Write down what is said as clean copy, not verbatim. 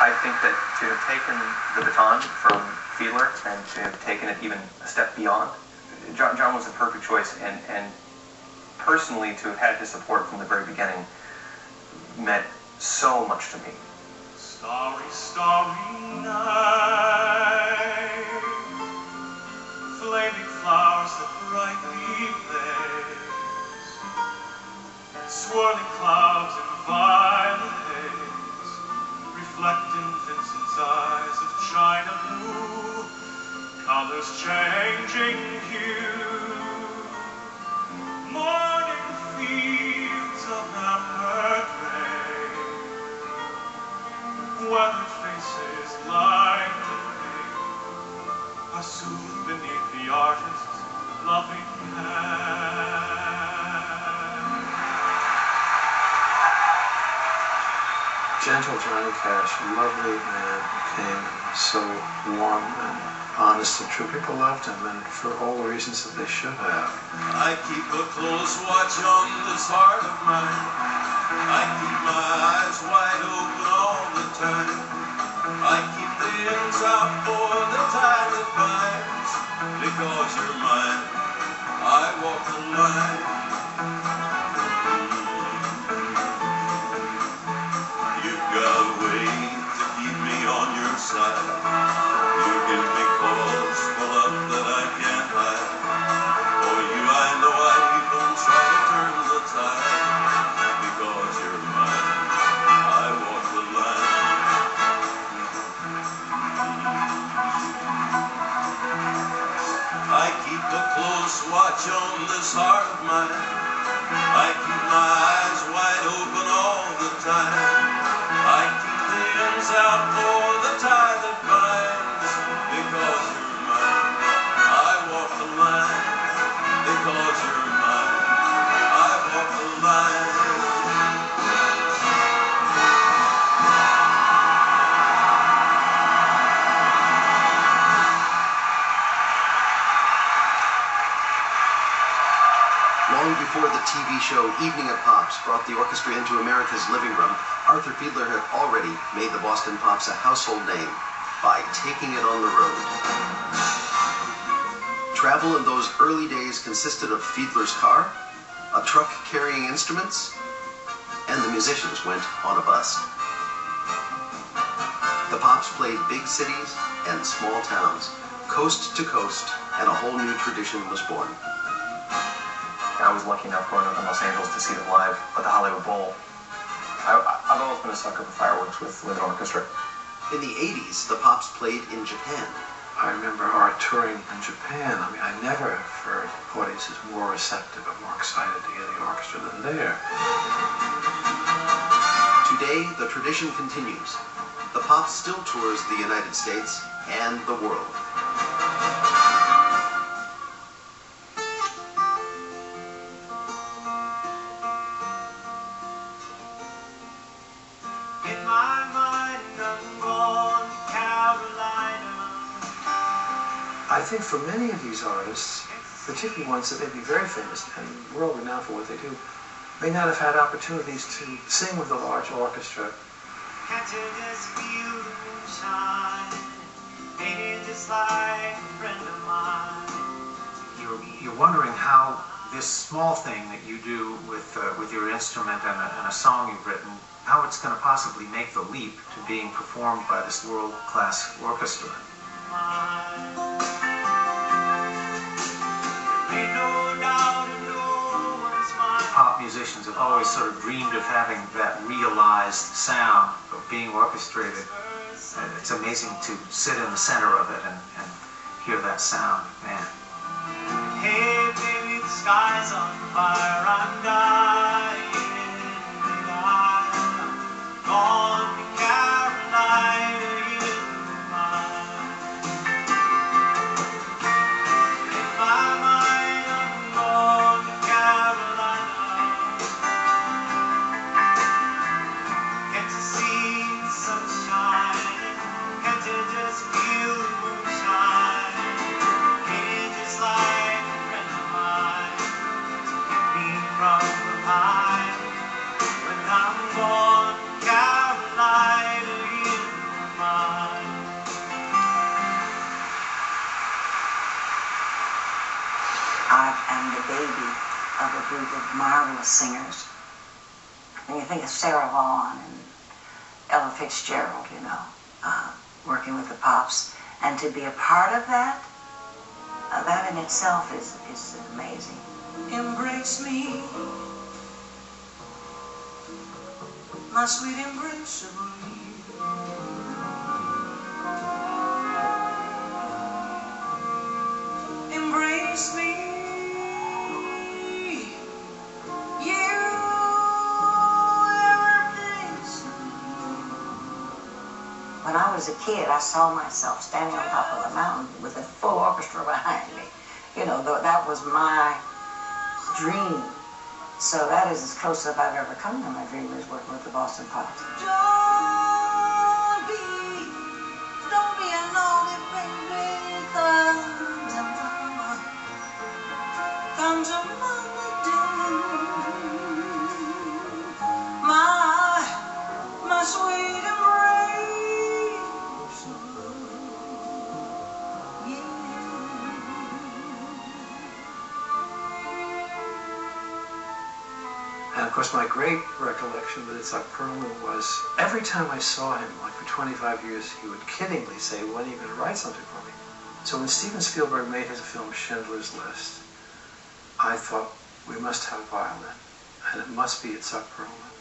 I think that to have taken the baton from Fiedler and to have taken it even a step beyond, John was the perfect choice, and personally to have had his support from the very beginning meant so much to me. Starry, starry night, flaming flowers that brightly blaze, swirling clouds in violet haze, reflecting Vincent's eyes of china blue, colors changing hue, morning fields of amber gray, weathered faces lined with pain are soothed beneath the artist's loving hand. Gentle Johnny Cash, a lovely man who came so warm and honest and true. People loved him, and for all the reasons that they should have. I keep a close watch on this heart of mine. I keep my eyes wide open all the time. I keep the ends out for the tie that binds. Because you're mine, I walk the line. You've got a way to keep me on your side. You give me cause for love that I can't hide. For you I know I even try to turn the tide. Because you're mine, I walk the line. I keep a close watch on this heart of mine. I keep my eyes wide open all the time. I keep the ends out for the tie that binds. Because you're mine, I walk the line. Because you're mine, I walk the line. Long before the TV show Evening of Pops brought the orchestra into America's living room, Arthur Fiedler had already made the Boston Pops a household name by taking it on the road. Travel in those early days consisted of Fiedler's car, a truck carrying instruments, and the musicians went on a bus. The Pops played big cities and small towns, coast to coast, and a whole new tradition was born. I was lucky enough growing up in Los Angeles to see them live at the Hollywood Bowl. I've always been a sucker for fireworks with an orchestra. In the 80s, the Pops played in Japan. I remember our touring in Japan. I mean, I never heard audiences more receptive or more excited to hear the orchestra than there. Today, the tradition continues. The Pops still tours the United States and the world. I think for many of these artists, particularly ones that may be very famous and world-renowned for what they do, may not have had opportunities to sing with a large orchestra. Can't you just feel the moonshine, painted just like a friend of mine? You're wondering how this small thing that you do with your instrument and a song you've written, how it's going to possibly make the leap to being performed by this world-class orchestra. Pop musicians have always sort of dreamed of having that realized sound of being orchestrated. And it's amazing to sit in the center of it and hear that sound, man. Hey baby, the sky's on fire, I'm dying. I'm gone to Carolina, you mine. In my mind, I'm gone to Carolina. Can't you see the sunshine? Can't you just feel the moonshine? Ain't it just like a friend of mine to pick me from the pine when I'm gone to Carolina? group of marvelous singers. And you think of Sarah Vaughan and Ella Fitzgerald, you know, working with the Pops. And to be a part of that, that in itself is amazing. Embrace me, my sweet embrace of me. Embrace me, you embrace me. When I was a kid, I saw myself standing on top of a mountain with a full orchestra behind me. You know, that was my dream. So that is as close as I've ever come to my dream, is working with the Boston Pops. Don't be a naughty baby, come to mama, dear. My sweet embrace, yeah. And of course, my great recollection with Itzhak Perlman was every time I saw him, like for 25 years, he would kiddingly say, "When are you going to write something for me?" So when Steven Spielberg made his film Schindler's List, I thought, we must have violin, and it must be Itzhak Perlman.